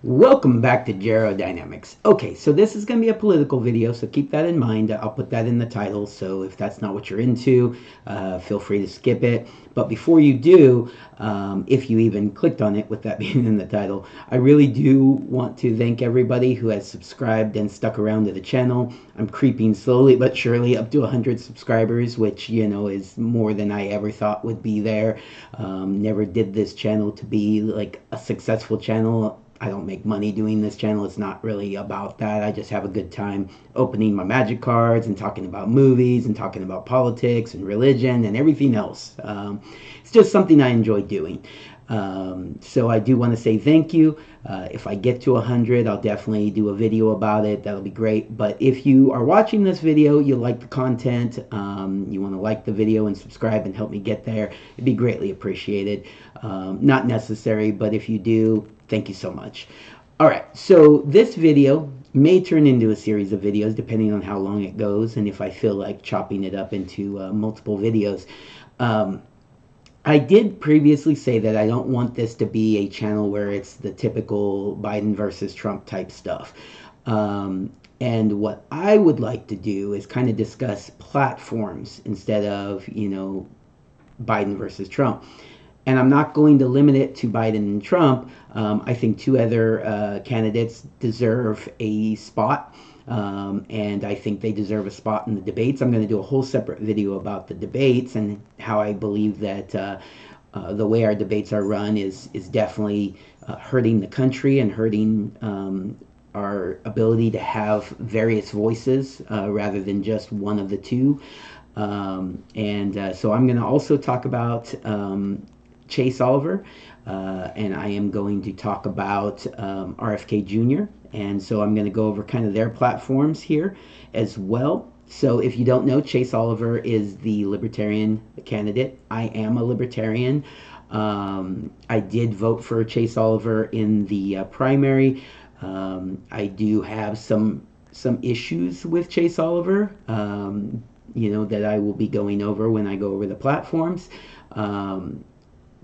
Welcome back to Gerodynamics. Okay, so this is going to be a political video, so keep that in mind. I'll put that in the title, so if that's not what you're into, feel free to skip it. But before you do, if you even clicked on it with that being in the title, I really do want to thank everybody who has subscribed and stuck around to the channel. I'm creeping slowly but surely up to 100 subscribers, which, is more than I ever thought would be there. Never did this channel to be like a successful channel. I don't make money doing this channel. It's not really about that. I just have a good time opening my magic cards and talking about movies and talking about politics and religion and everything else. It's just something I enjoy doing. So I do want to say thank you. If I get to 100, I'll definitely do a video about it. That'll be great. But if you are watching this video, you like the content, you want to like the video and subscribe and help me get there, it'd be greatly appreciated. Not necessary, but if you do, thank you so much. All right, so this video may turn into a series of videos depending on how long it goes and if I feel like chopping it up into multiple videos. I did previously say that I don't want this to be a channel where it's the typical Biden versus Trump type stuff. And what I would like to do is kind of discuss platforms instead of, Biden versus Trump. And I'm not going to limit it to Biden and Trump. I think two other candidates deserve a spot. And I think they deserve a spot in the debates. I'm going to do a whole separate video about the debates and how I believe that the way our debates are run is definitely hurting the country and hurting our ability to have various voices rather than just one of the two. So I'm going to also talk about Chase Oliver, and I am going to talk about RFK Jr. And so I'm going to go over kind of their platforms here as well. So if you don't know, Chase Oliver is the Libertarian candidate. I am a Libertarian. I did vote for Chase Oliver in the primary. I do have some issues with Chase Oliver, that I will be going over when I go over the platforms.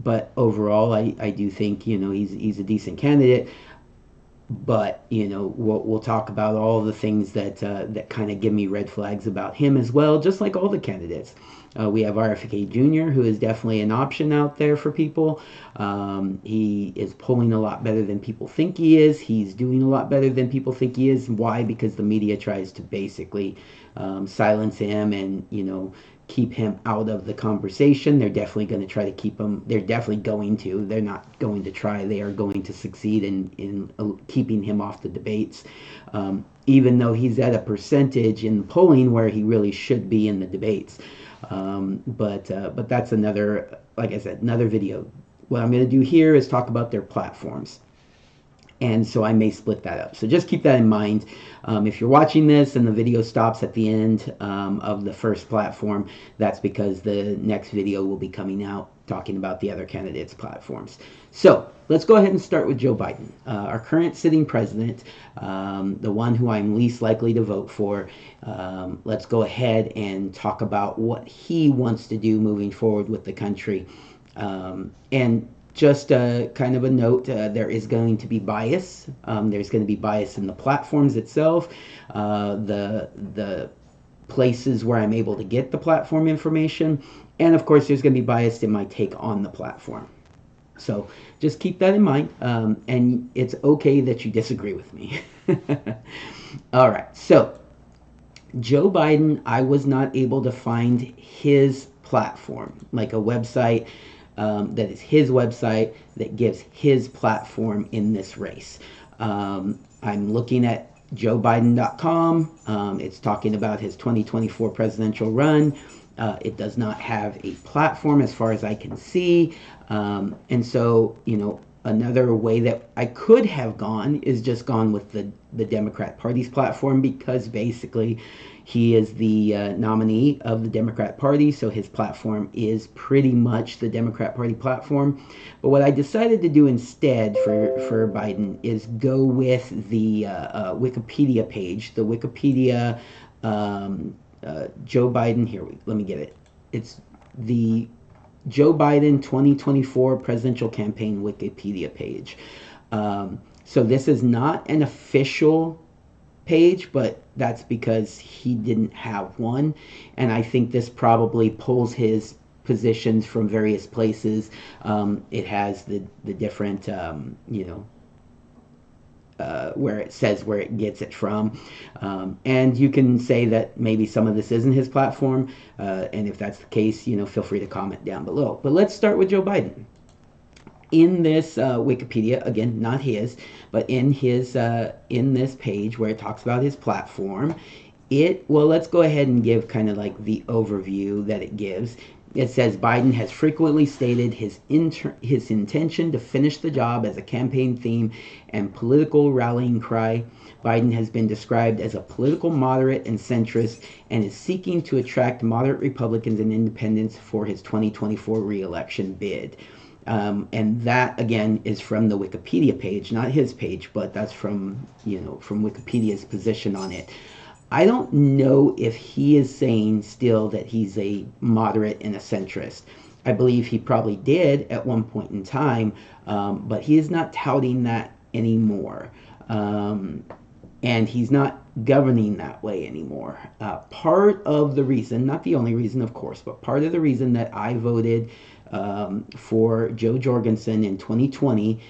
But overall, I do think, he's a decent candidate. But, we'll talk about all the things that kind of give me red flags about him as well, just like all the candidates. We have RFK Jr., who is definitely an option out there for people. He is polling a lot better than people think he is. He's doing a lot better than people think he is. Why? Because the media tries to basically silence him and, keep him out of the conversation. They're definitely going to try to keep him. They're definitely going to. They're not going to try. They are going to succeed in keeping him off the debates, even though he's at a percentage in polling where he really should be in the debates. But that's another, like I said, another video. What I'm going to do here is talk about their platforms. And so I may split that up. So just keep that in mind. If you're watching this and the video stops at the end of the first platform, that's because the next video will be coming out talking about the other candidates' platforms. So let's go ahead and start with Joe Biden, our current sitting president, the one who I'm least likely to vote for. Let's go ahead and talk about what he wants to do moving forward with the country. And just kind of a note, there is going to be bias. There's going to be bias in the platforms itself, the places where I'm able to get the platform information, and of course there's going to be bias in my take on the platform. So just keep that in mind, and it's okay that you disagree with me. All right, so Joe Biden, I was not able to find his platform, like a website that is his website that gives his platform in this race. I'm looking at joebiden.com. It's talking about his 2024 presidential run. It does not have a platform as far as I can see. And so, another way that I could have gone is just gone with the Democrat Party's platform, because basically he is the nominee of the Democrat Party, so his platform is pretty much the Democrat Party platform. But what I decided to do instead for Biden is go with the Wikipedia page, the Wikipedia Joe Biden. Here, let me get it. It's the Joe Biden 2024 presidential campaign Wikipedia page. So this is not an official page, but that's because he didn't have one. And I think this probably pulls his positions from various places. It has the different, where it says where it gets it from. And you can say that maybe some of this isn't his platform. And if that's the case, feel free to comment down below. But let's start with Joe Biden. In this Wikipedia, again, not his, but in this page where it talks about his platform, let's go ahead and give kind of like the overview that it gives. It says Biden has frequently stated his intention to finish the job as a campaign theme and political rallying cry. Biden has been described as a political moderate and centrist and is seeking to attract moderate Republicans and independents for his 2024 re-election bid. And that again is from the Wikipedia page, not his page, but that's from Wikipedia's position on it. I don't know if he is saying still that he's a moderate and a centrist. I believe he probably did at one point in time, but he is not touting that anymore. And he's not governing that way anymore. Part of the reason, not the only reason, of course, but part of the reason that I voted for Jo Jorgensen in 2020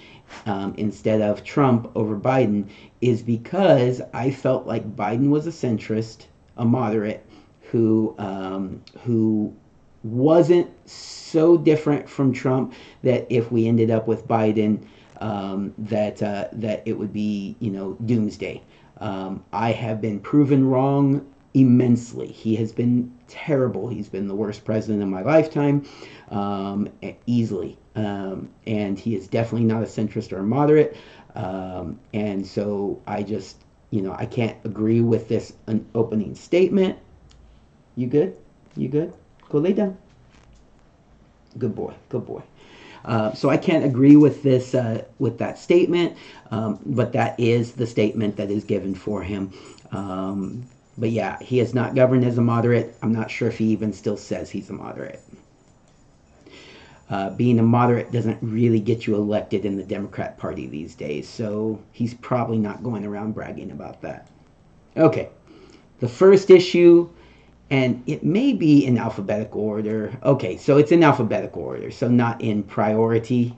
instead of Trump over Biden is because I felt like Biden was a centrist, a moderate, who wasn't so different from Trump that if we ended up with Biden, that it would be doomsday. I have been proven wrong immensely. He has been terrible. He's been the worst president in my lifetime, easily. And he is definitely not a centrist or a moderate. And so I just, I can't agree with this opening statement. You good? You good? Go lay down. Good boy. Good boy. So I can't agree with this, with that statement, but that is the statement that is given for him. But yeah, he has not governed as a moderate. I'm not sure if he even still says he's a moderate. Being a moderate doesn't really get you elected in the Democrat Party these days, so he's probably not going around bragging about that. Okay, the first issue, and it may be in alphabetical order. Okay, so it's in alphabetical order, so not in priority.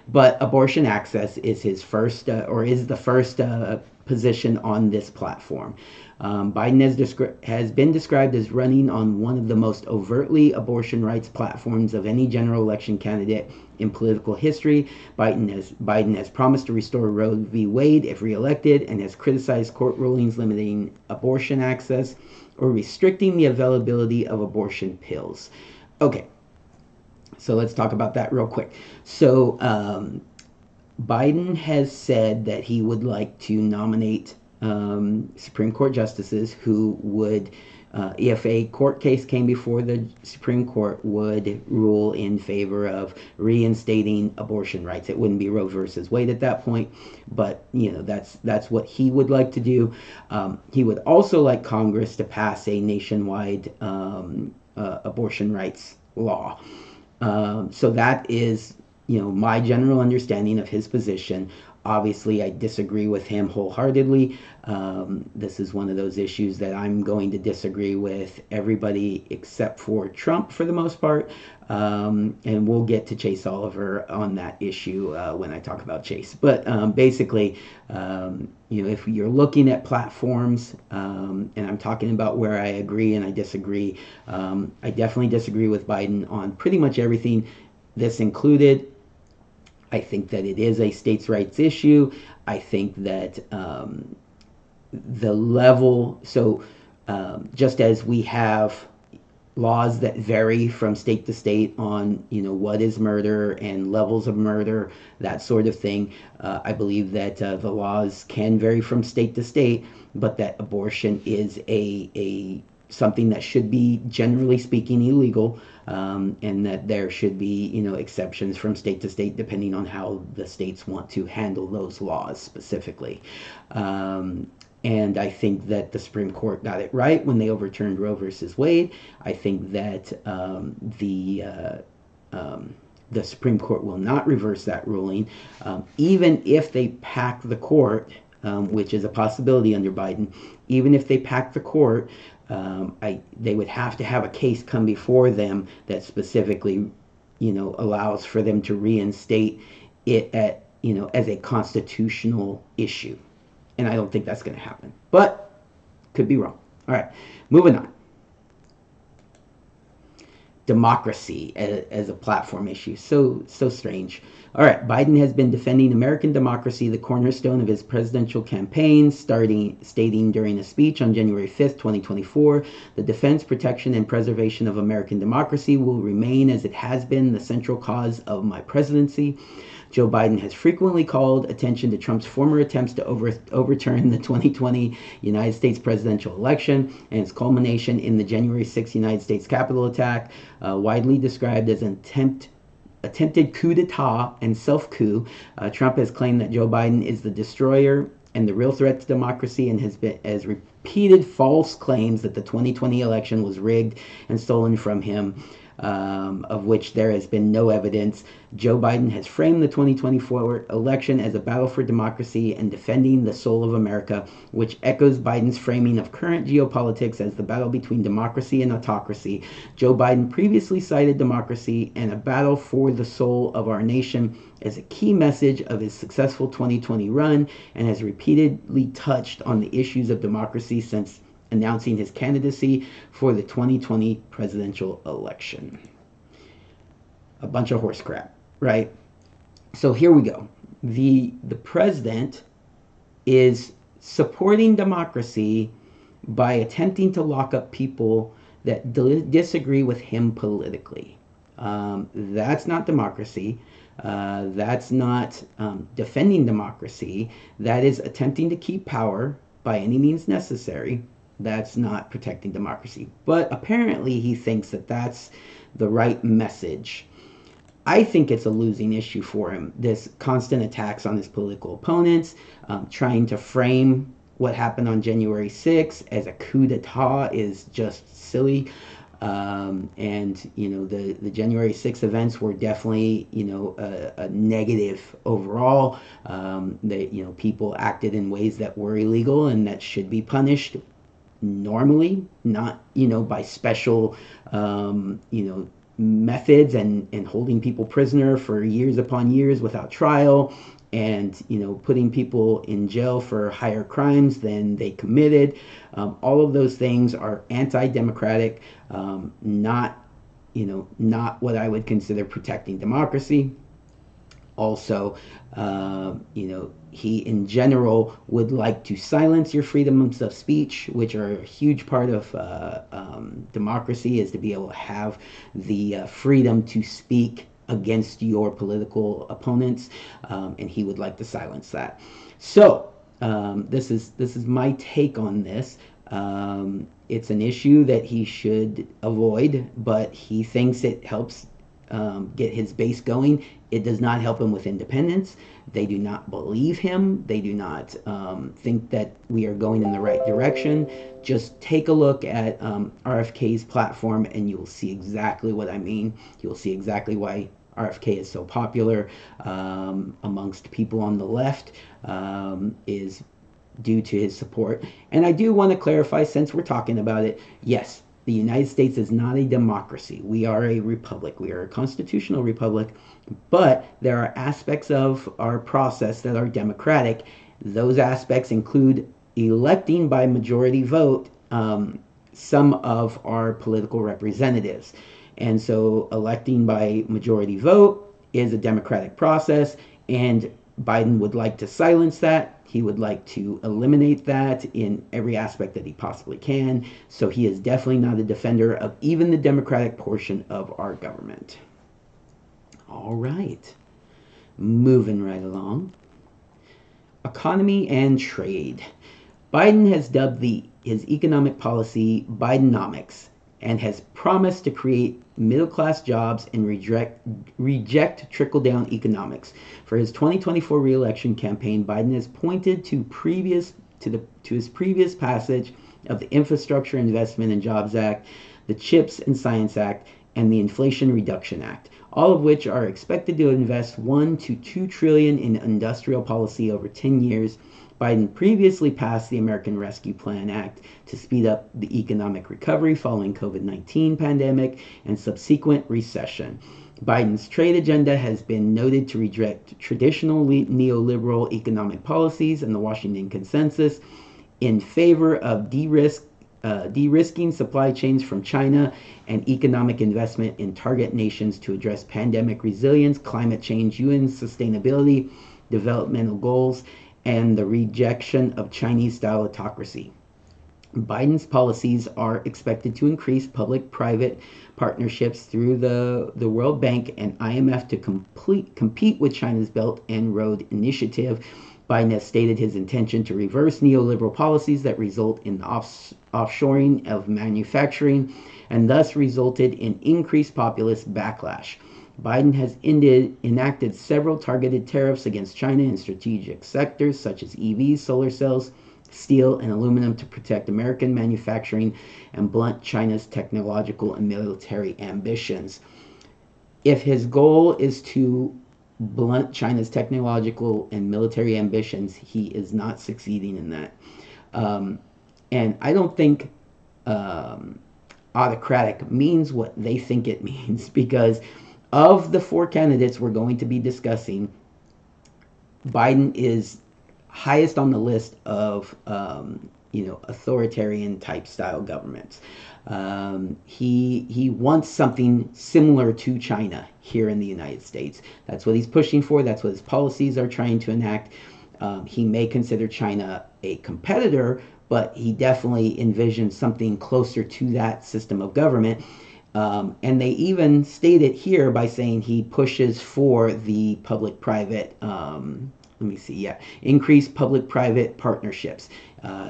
But abortion access is his first, or is the first position on this platform. Biden has been described as running on one of the most overtly abortion rights platforms of any general election candidate in political history. Biden has promised to restore Roe v. Wade if reelected and has criticized court rulings limiting abortion access or restricting the availability of abortion pills. Okay, so let's talk about that real quick. So Biden has said that he would like to nominate Supreme Court justices who would, if a court case came before the Supreme Court, would rule in favor of reinstating abortion rights. It wouldn't be Roe versus Wade at that point, but that's what he would like to do. He would also like Congress to pass a nationwide abortion rights law. So that is my general understanding of his position. Obviously, I disagree with him wholeheartedly. This is one of those issues that I'm going to disagree with everybody except for Trump for the most part. And we'll get to Chase Oliver on that issue when I talk about Chase. But basically, if you're looking at platforms, and I'm talking about where I agree and I disagree, I definitely disagree with Biden on pretty much everything, this included. I think that it is a states' rights issue. I think that the level, so just as we have laws that vary from state to state on, what is murder and levels of murder, that sort of thing, I believe that the laws can vary from state to state, but that abortion is a something that should be, generally speaking, illegal, and that there should be, exceptions from state to state depending on how the states want to handle those laws specifically. And I think that the Supreme Court got it right when they overturned Roe versus Wade. I think that the Supreme Court will not reverse that ruling. Even if they pack the court, which is a possibility under Biden, even if they pack the court, they would have to have a case come before them that specifically, allows for them to reinstate it as a constitutional issue. And I don't think that's going to happen, but could be wrong. All right, moving on. Democracy as a platform issue. So strange. All right, Biden has been defending American democracy, the cornerstone of his presidential campaign, stating during a speech on January 5th, 2024, the defense, protection, and preservation of American democracy will remain as it has been the central cause of my presidency. Joe Biden has frequently called attention to Trump's former attempts to overturn the 2020 United States presidential election and its culmination in the January 6th United States Capitol attack, widely described as an attempted coup d'etat and self-coup. Trump has claimed that Joe Biden is the destroyer and the real threat to democracy, and has repeated false claims that the 2020 election was rigged and stolen from him, of which there has been no evidence. Joe Biden has framed the 2024 election as a battle for democracy and defending the soul of America, which echoes Biden's framing of current geopolitics as the battle between democracy and autocracy. Joe Biden previously cited democracy and a battle for the soul of our nation as a key message of his successful 2020 run, and has repeatedly touched on the issues of democracy since announcing his candidacy for the 2020 presidential election. A bunch of horse crap, right? So here we go. The president is supporting democracy by attempting to lock up people that disagree with him politically. That's not democracy. That's not defending democracy. That is attempting to keep power by any means necessary. That's not protecting democracy. But apparently he thinks that that's the right message. I think it's a losing issue for him. This constant attacks on his political opponents, trying to frame what happened on January 6th as a coup d'etat is just silly. And the January 6th events were definitely a negative overall. That people acted in ways that were illegal and that should be punished normally, not by special methods and holding people prisoner for years upon years without trial, and putting people in jail for higher crimes than they committed. All of those things are anti-democratic, not what I would consider protecting democracy. Also, he in general would like to silence your freedoms of speech, which are a huge part of democracy, is to be able to have the freedom to speak against your political opponents, and he would like to silence that. So this is my take on this. It's an issue that he should avoid, but he thinks it helps get his base going. It does not help him with independence. They do not believe him. They do not think that we are going in the right direction. Just take a look at RFK's platform and you'll see exactly what I mean. You'll see exactly why RFK is so popular amongst people on the left, is due to his support. And I do want to clarify, since we're talking about it, yes, the United States is not a democracy. We are a republic. We are a constitutional republic, but there are aspects of our process that are democratic. Those aspects include electing by majority vote some of our political representatives. And so electing by majority vote is a democratic process, and Biden would like to silence that. He would like to eliminate that in every aspect that he possibly can. So he is definitely not a defender of even the democratic portion of our government. All right, moving right along. Economy and trade. Biden has dubbed his economic policy Bidenomics and has promised to create middle-class jobs and reject trickle-down economics. For his 2024 re-election campaign, Biden has pointed to his previous passage of the Infrastructure Investment and Jobs Act, the CHIPS and Science Act, and the Inflation Reduction Act, all of which are expected to invest 1 to 2 trillion in industrial policy over 10 years. Biden previously passed the American Rescue Plan Act to speed up the economic recovery following COVID-19 pandemic and subsequent recession. Biden's trade agenda has been noted to reject traditional neoliberal economic policies and the Washington Consensus in favor of de-risking supply chains from China and economic investment in target nations to address pandemic resilience, climate change, UN sustainability, developmental goals, and the rejection of Chinese-style autocracy. Biden's policies are expected to increase public-private partnerships through the World Bank and IMF to compete with China's Belt and Road Initiative. Biden has stated his intention to reverse neoliberal policies that result in offshoring of manufacturing and thus resulted in increased populist backlash. Biden has enacted several targeted tariffs against China in strategic sectors such as EVs, solar cells, steel, and aluminum to protect American manufacturing and blunt China's technological and military ambitions. If his goal is to blunt China's technological and military ambitions, he is not succeeding in that. And I don't think autocratic means what they think it means, because of the 4 candidates we're going to be discussing, Biden is highest on the list of authoritarian type style governments. He wants something similar to China here in the United States. That's what he's pushing for. That's what his policies are trying to enact. He may consider China a competitor, but he definitely envisions something closer to that system of government. And they even state it here by saying he pushes for the public-private, increased public-private partnerships.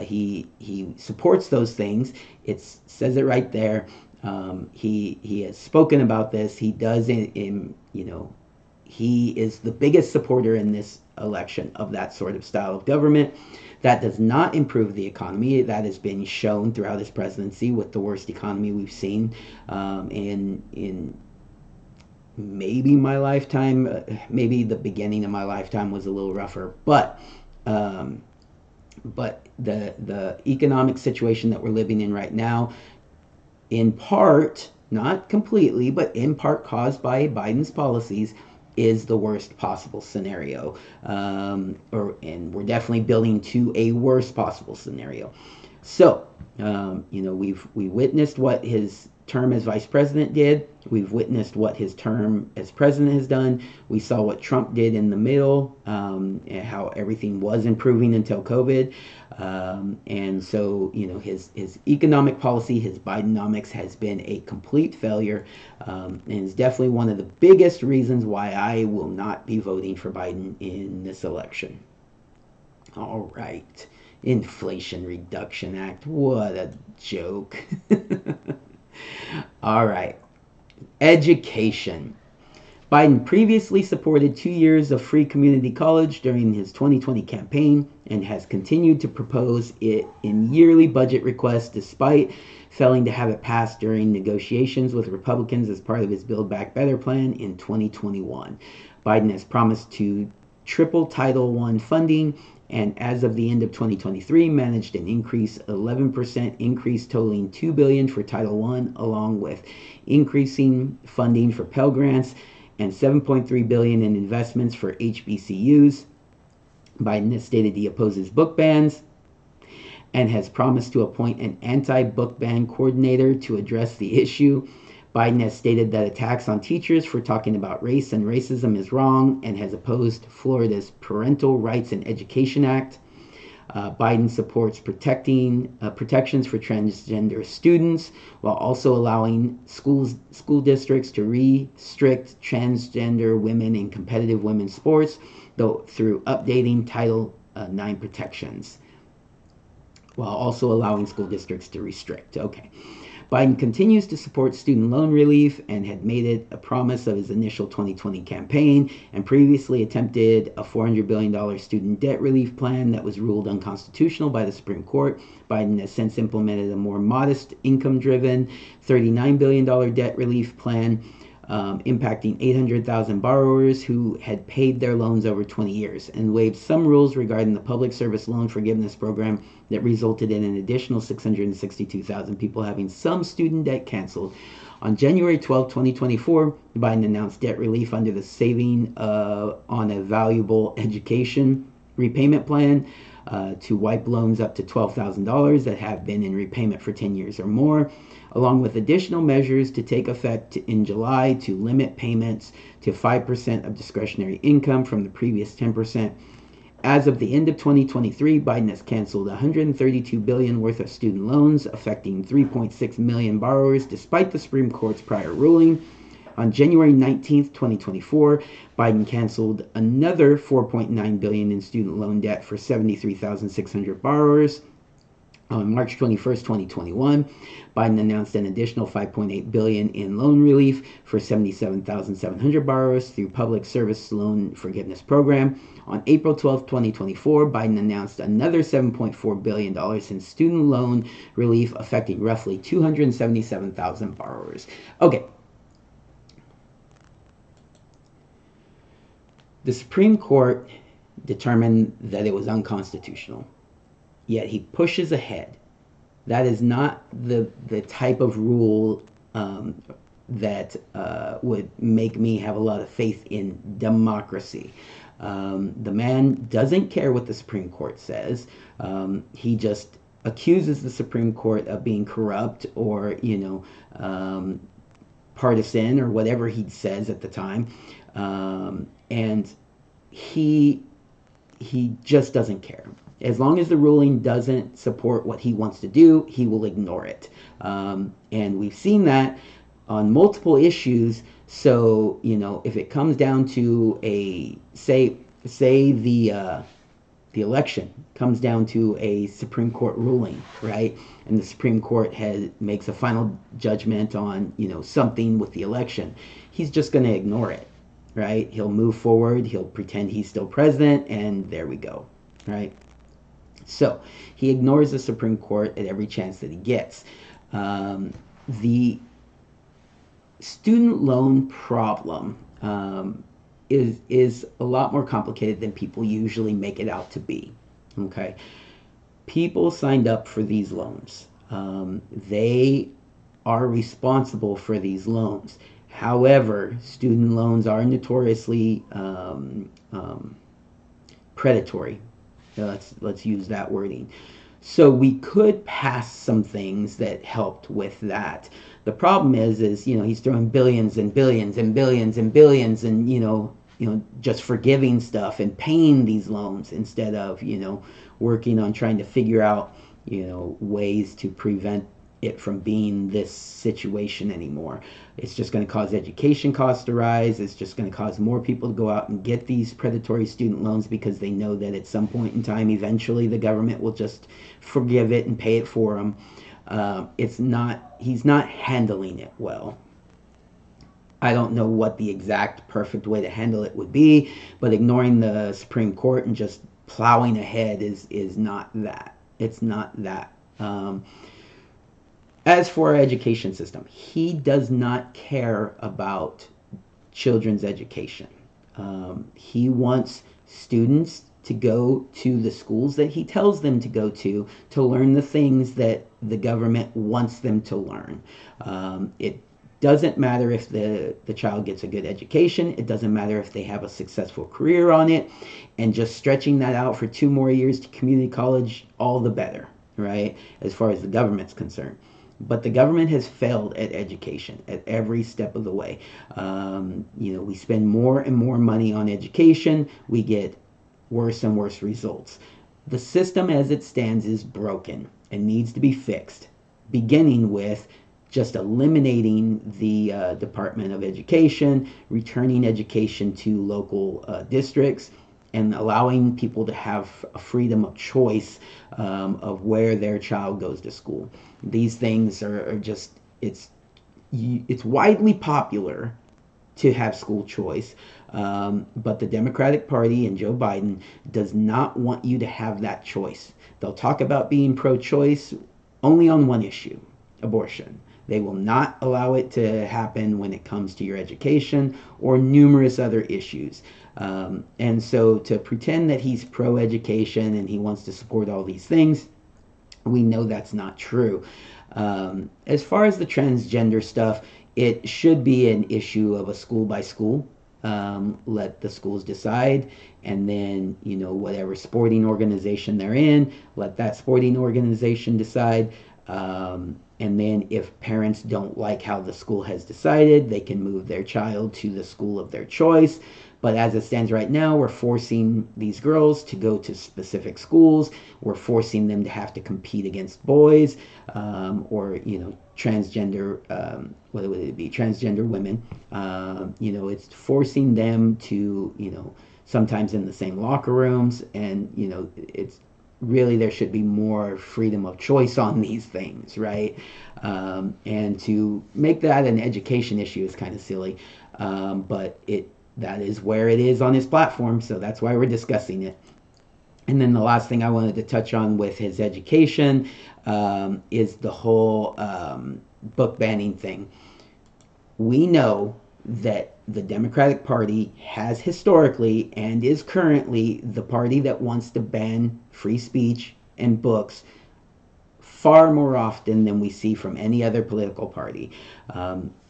He supports those things. It says it right there. He has spoken about this. He does, he is the biggest supporter in this election of that sort of style of government. That does not improve the economy. That has been shown throughout his presidency with the worst economy we've seen in maybe my lifetime. Maybe the beginning of my lifetime was a little rougher, but the economic situation that we're living in right now, in part, not completely, but in part caused by Biden's policies, is the worst possible scenario, and we're definitely building to a worst possible scenario. So, we witnessed what his term as vice president did. We've witnessed what his term as president has done. We saw what Trump did in the middle, and how everything was improving until COVID. And so, his economic policy, his Bidenomics, has been a complete failure, and is definitely one of the biggest reasons why I will not be voting for Biden in this election. All right. Inflation Reduction Act. What a joke. All right. Education. Biden previously supported 2 years of free community college during his 2020 campaign and has continued to propose it in yearly budget requests despite failing to have it passed during negotiations with Republicans as part of his Build Back Better plan in 2021. Biden has promised to triple Title I funding, and as of the end of 2023 managed an 11% increase totaling $2 billion for Title I, along with increasing funding for Pell Grants and $7.3 billion in investments for HBCUs. Biden has stated he opposes book bans and has promised to appoint an anti-book ban coordinator to address the issue. Biden has stated that attacks on teachers for talking about race and racism is wrong and has opposed Florida's Parental Rights in Education Act. Biden supports protections for transgender students while also allowing school districts to restrict transgender women in competitive women's sports, though through updating Title IX protections, while also allowing school districts to restrict. Okay. Biden continues to support student loan relief and had made it a promise of his initial 2020 campaign, and previously attempted a $400 billion student debt relief plan that was ruled unconstitutional by the Supreme Court. Biden has since implemented a more modest income-driven $39 billion debt relief plan. impacting 800,000 borrowers who had paid their loans over 20 years, and waived some rules regarding the public service loan forgiveness program that resulted in an additional 662,000 people having some student debt canceled. On January 12, 2024, Biden announced debt relief under the Saving on a Valuable Education repayment plan to wipe loans up to $12,000 that have been in repayment for 10 years or more, along with additional measures to take effect in July to limit payments to 5% of discretionary income from the previous 10%. As of the end of 2023, Biden has canceled $132 billion worth of student loans, affecting 3.6 million borrowers, despite the Supreme Court's prior ruling. On January 19, 2024, Biden canceled another $4.9 billion in student loan debt for 73,600 borrowers. On March 21st, 2021, Biden announced an additional $5.8 billion in loan relief for 77,700 borrowers through Public Service Loan Forgiveness Program. On April 12, 2024, Biden announced another $7.4 billion in student loan relief affecting roughly 277,000 borrowers. Okay. The Supreme Court determined that it was unconstitutional, yet he pushes ahead. That is not the type of rule that would make me have a lot of faith in democracy. The man doesn't care what the Supreme Court says. He just accuses the Supreme Court of being corrupt or, partisan or whatever he says at the time. And he just doesn't care. As long as the ruling doesn't support what he wants to do, he will ignore it. And we've seen that on multiple issues. So, if it comes down to say the election comes down to a Supreme Court ruling, right? And the Supreme Court makes a final judgment on, something with the election. He's just going to ignore it, right? He'll move forward. He'll pretend he's still president, and there we go, right? So he ignores the Supreme Court at every chance that he gets. The student loan problem is a lot more complicated than people usually make it out to be. Okay, people signed up for these loans. They are responsible for these loans. However, student loans are notoriously predatory. Let's use that wording. So we could pass some things that helped with that. The problem is he's throwing billions and billions and billions and billions and just forgiving stuff and paying these loans instead of working on trying to figure out ways to prevent it from being this situation anymore. It's just going to cause education costs to rise. It's just going to cause more people to go out and get these predatory student loans because they know that at some point in time, eventually the government will just forgive it and pay it for them. He's not handling it well. I don't know what the exact perfect way to handle it would be, but ignoring the Supreme Court and just plowing ahead is not that. It's not that. As for our education system, he does not care about children's education. He wants students to go to the schools that he tells them to go to learn the things that the government wants them to learn. It doesn't matter if the child gets a good education. It doesn't matter if they have a successful career on it. And just stretching that out for 2 more years to community college, all the better, right? As far as the government's concerned. But the government has failed at education at every step of the way. We spend more and more money on education. We get worse and worse results. The system as it stands is broken and needs to be fixed, beginning with just eliminating the Department of Education, returning education to local districts, and allowing people to have a freedom of choice of where their child goes to school. These things are just, it's widely popular to have school choice, but the Democratic Party and Joe Biden does not want you to have that choice. They'll talk about being pro-choice only on one issue, abortion. They will not allow it to happen when it comes to your education or numerous other issues. And so to pretend that he's pro-education and he wants to support all these things, we know that's not true. As far as the transgender stuff, it should be an issue of a school by school. Let the schools decide, and then whatever sporting organization they're in, let that sporting organization decide. And then if parents don't like how the school has decided, they can move their child to the school of their choice. But as it stands right now, we're forcing these girls to go to specific schools. We're forcing them to have to compete against boys, or transgender. What would it be? Transgender women. It's forcing them to sometimes in the same locker rooms, and it's really, there should be more freedom of choice on these things, right? And to make that an education issue is kind of silly, but that is where it is on his platform, so that's why we're discussing it. And then the last thing I wanted to touch on with his education is the whole book banning thing. We know that the Democratic Party has historically and is currently the party that wants to ban free speech and books far more often than we see from any other political party.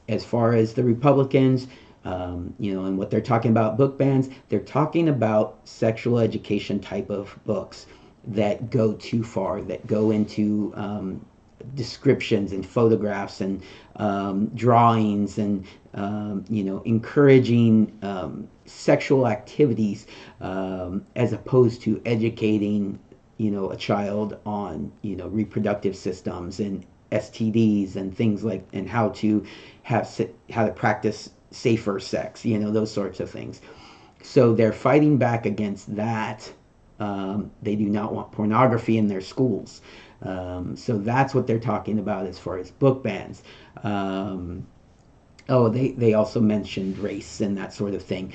As far as the Republicans, and what they're talking about book bans, they're talking about sexual education type of books that go too far, that go into descriptions and photographs and drawings and encouraging sexual activities, as opposed to educating a child on reproductive systems and STDs and things like, and how to practice safer sex, those sorts of things. So they're fighting back against that. They do not want pornography in their schools. So that's what they're talking about as far as book bans. They also mentioned race and that sort of thing.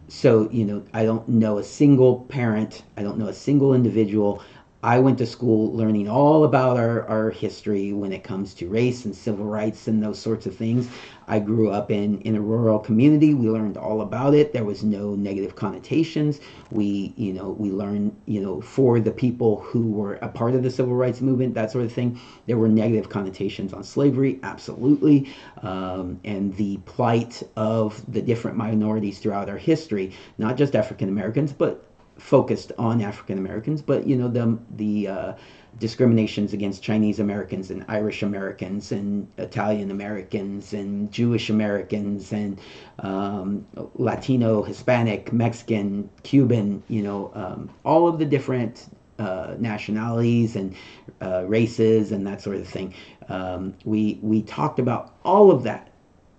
So, I don't know a single parent, I don't know a single individual. I went to school learning all about our history when it comes to race and civil rights and those sorts of things. I grew up in a rural community. We learned all about it. There was no negative connotations. We learned, for the people who were a part of the civil rights movement, that sort of thing. There were negative connotations on slavery, absolutely, and the plight of the different minorities throughout our history, not just African Americans, but focused on African Americans, but the discriminations against Chinese Americans and Irish Americans and Italian Americans and Jewish Americans and Latino, Hispanic, Mexican, Cuban, all of the different nationalities and races and that sort of thing. We talked about all of that.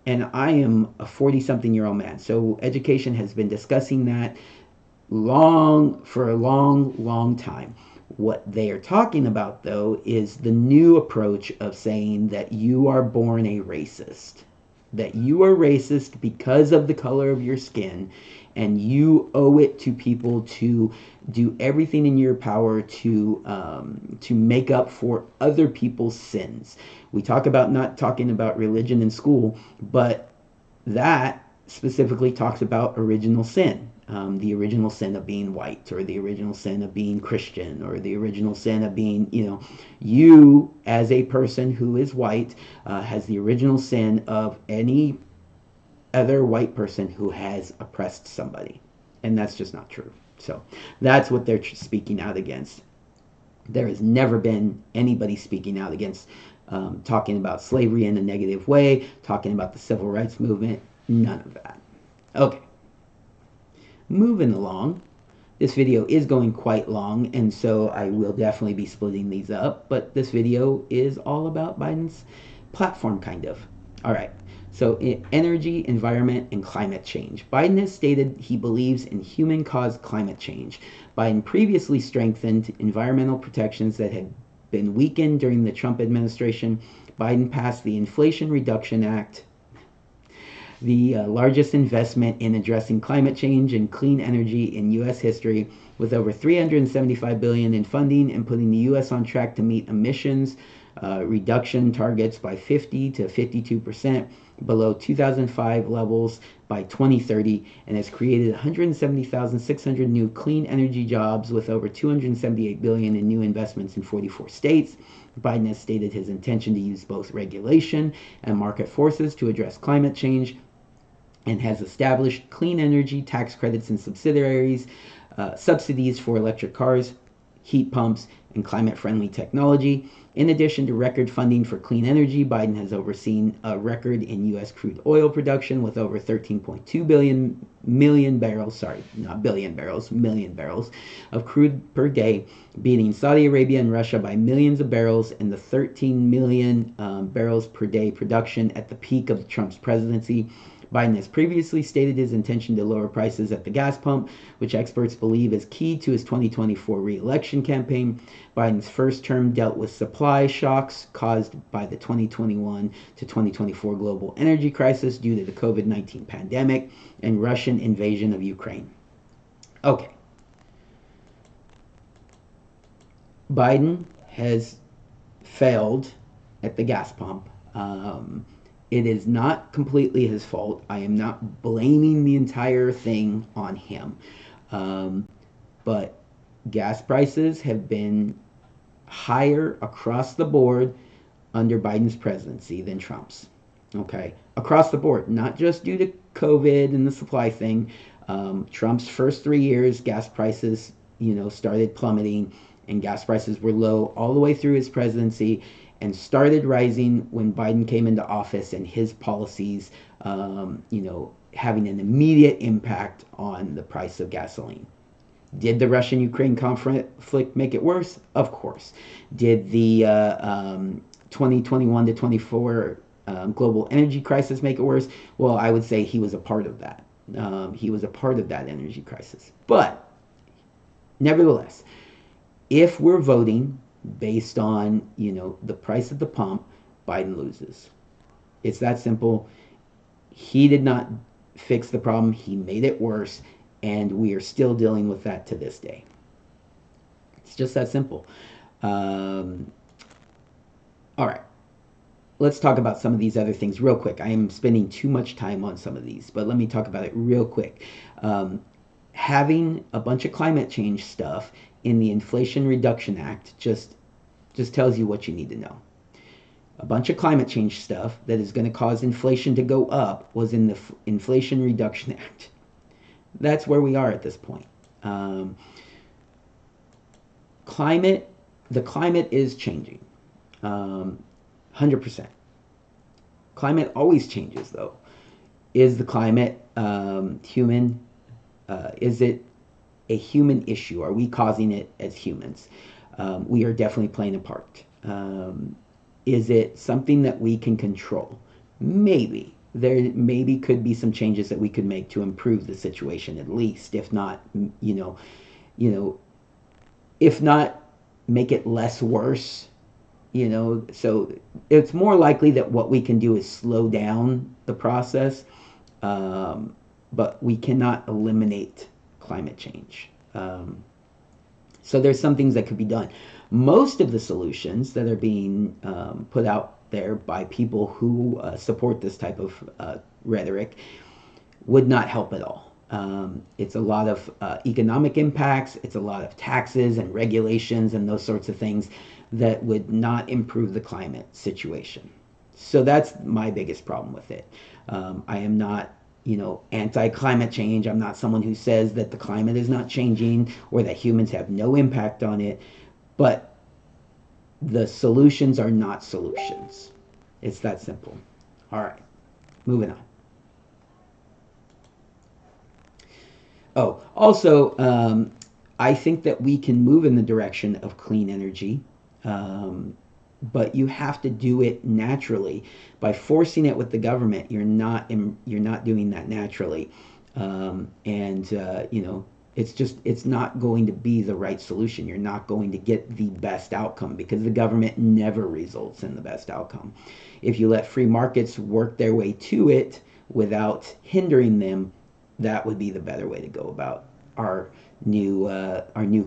And I am a 40-something-year-old man, so education has been discussing that for a long time. What they are talking about, though, is the new approach of saying that you are born a racist, that you are racist because of the color of your skin, and you owe it to people to do everything in your power to make up for other people's sins. We talk about not talking about religion in school, but that specifically talks about original sin. The original sin of being white, or the original sin of being Christian, or the original sin of being, you as a person who is white has the original sin of any other white person who has oppressed somebody. And that's just not true. So that's what they're speaking out against. There has never been anybody speaking out against talking about slavery in a negative way, talking about the civil rights movement, none of that. Okay. Moving along, this video is going quite long, and so I will definitely be splitting these up, but this video is all about Biden's platform, kind of. All right, so energy, environment, and climate change. Biden has stated he believes in human-caused climate change. Biden previously strengthened environmental protections that had been weakened during the Trump administration. Biden passed the Inflation Reduction Act, the largest investment in addressing climate change and clean energy in U.S. history, with over $375 billion in funding and putting the U.S. on track to meet emissions reduction targets by 50 to 52% below 2005 levels by 2030, and has created 170,600 new clean energy jobs with over 278 billion in new investments in 44 states. Biden has stated his intention to use both regulation and market forces to address climate change, and has established clean energy tax credits and subsidies for electric cars, heat pumps, and climate-friendly technology. In addition to record funding for clean energy, Biden has overseen a record in U.S. crude oil production with over 13.2 million barrels of crude per day, beating Saudi Arabia and Russia by millions of barrels, and the 13 million barrels per day production at the peak of Trump's presidency. Biden has previously stated his intention to lower prices at the gas pump, which experts believe is key to his 2024 re-election campaign. Biden's first term dealt with supply shocks caused by the 2021 to 2024 global energy crisis due to the COVID-19 pandemic and Russian invasion of Ukraine. Okay. Biden has failed at the gas pump. It is not completely his fault. I am not blaming the entire thing on him. But gas prices have been higher across the board under Biden's presidency than Trump's. Okay, across the board, not just due to COVID and the supply thing. Trump's first 3 years, gas prices, started plummeting, and gas prices were low all the way through his presidency, and started rising when Biden came into office, and his policies, having an immediate impact on the price of gasoline. Did the Russian-Ukraine conflict make it worse? Of course. Did the 2021 to 24 global energy crisis make it worse? Well, I would say he was a part of that. He was a part of that energy crisis. But nevertheless, if we're voting based on, the price at the pump, Biden loses. It's that simple. He did not fix the problem. He made it worse, and we are still dealing with that to this day. It's just that simple. All right. Let's talk about some of these other things real quick. I am spending too much time on some of these, but let me talk about it real quick. Having a bunch of climate change stuff in the Inflation Reduction Act just tells you what you need to know. A bunch of climate change stuff that is going to cause inflation to go up was in the Inflation Reduction Act. That's where we are at this point. The climate is changing. 100%. Climate always changes, though. Is the climate human? Is it a human issue? Are we causing it as humans? We are definitely playing a part. Is it something that we can control? Maybe. There maybe could be some changes that we could make to improve the situation, at least. If not, if not, make it less worse. So it's more likely that what we can do is slow down the process, but we cannot eliminate climate change. So there's some things that could be done. Most of the solutions that are being put out there by people who support this type of rhetoric would not help at all. It's a lot of economic impacts. It's a lot of taxes and regulations and those sorts of things that would not improve the climate situation. So that's my biggest problem with it. I am not anti-climate change. I'm not someone who says that the climate is not changing or that humans have no impact on it, but the solutions are not solutions. It's that simple. All right, moving on. Oh, also, I think that we can move in the direction of clean energy, but you have to do it naturally. By forcing it with the government, you're not doing that naturally, it's not going to be the right solution. You're not going to get the best outcome because the government never results in the best outcome. If you let free markets work their way to it without hindering them, that would be the better way to go about our new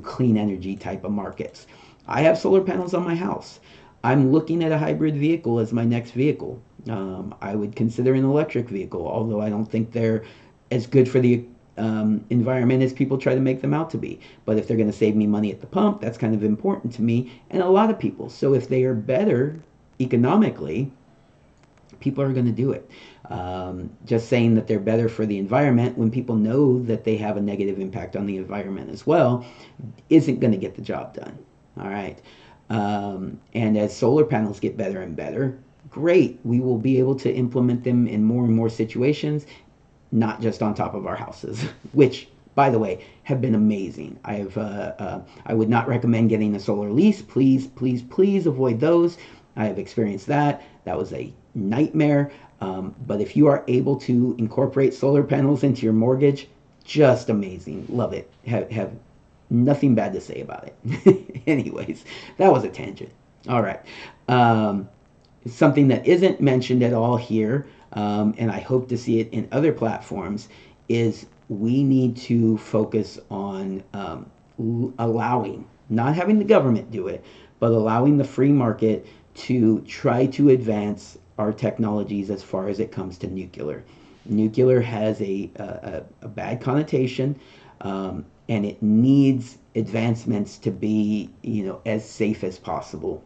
clean energy type of markets. I have solar panels on my house. I'm looking at a hybrid vehicle as my next vehicle. I would consider an electric vehicle, although I don't think they're as good for the environment as people try to make them out to be. But if they're going to save me money at the pump, that's kind of important to me and a lot of people. So if they are better economically, people are going to do it. Just saying that they're better for the environment when people know that they have a negative impact on the environment as well isn't going to get the job done. All right. And as solar panels get better and better, great. We will be able to implement them in more and more situations, not just on top of our houses, which, by the way, have been amazing. I would not recommend getting a solar lease. Please, please, please avoid those. I have experienced that. That was a nightmare. But if you are able to incorporate solar panels into your mortgage, just amazing. Love it. Have nothing bad to say about it. Anyways, that was a tangent. All right. Something that isn't mentioned at all here, and I hope to see it in other platforms, is we need to focus on allowing, not having the government do it, but allowing the free market to try to advance our technologies as far as it comes to nuclear. Nuclear has a bad connotation, and it needs advancements to be, as safe as possible.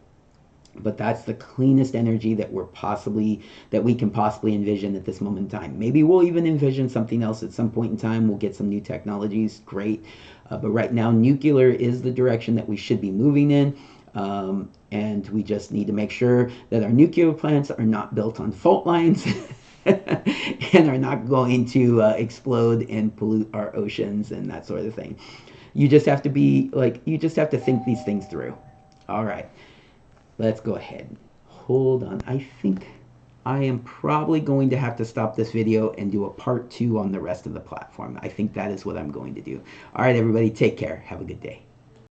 But that's the cleanest energy that we can possibly envision at this moment in time. Maybe we'll even envision something else at some point in time. We'll get some new technologies, great. But right now, nuclear is the direction that we should be moving in. And we just need to make sure that our nuclear plants are not built on fault lines and are not going to explode and pollute our oceans and that sort of thing. You just have to think these things through. All right, let's go ahead. Hold on. I think I am probably going to have to stop this video and do a part 2 on the rest of the platform. I think that is what I'm going to do. All right, everybody, take care. Have a good day.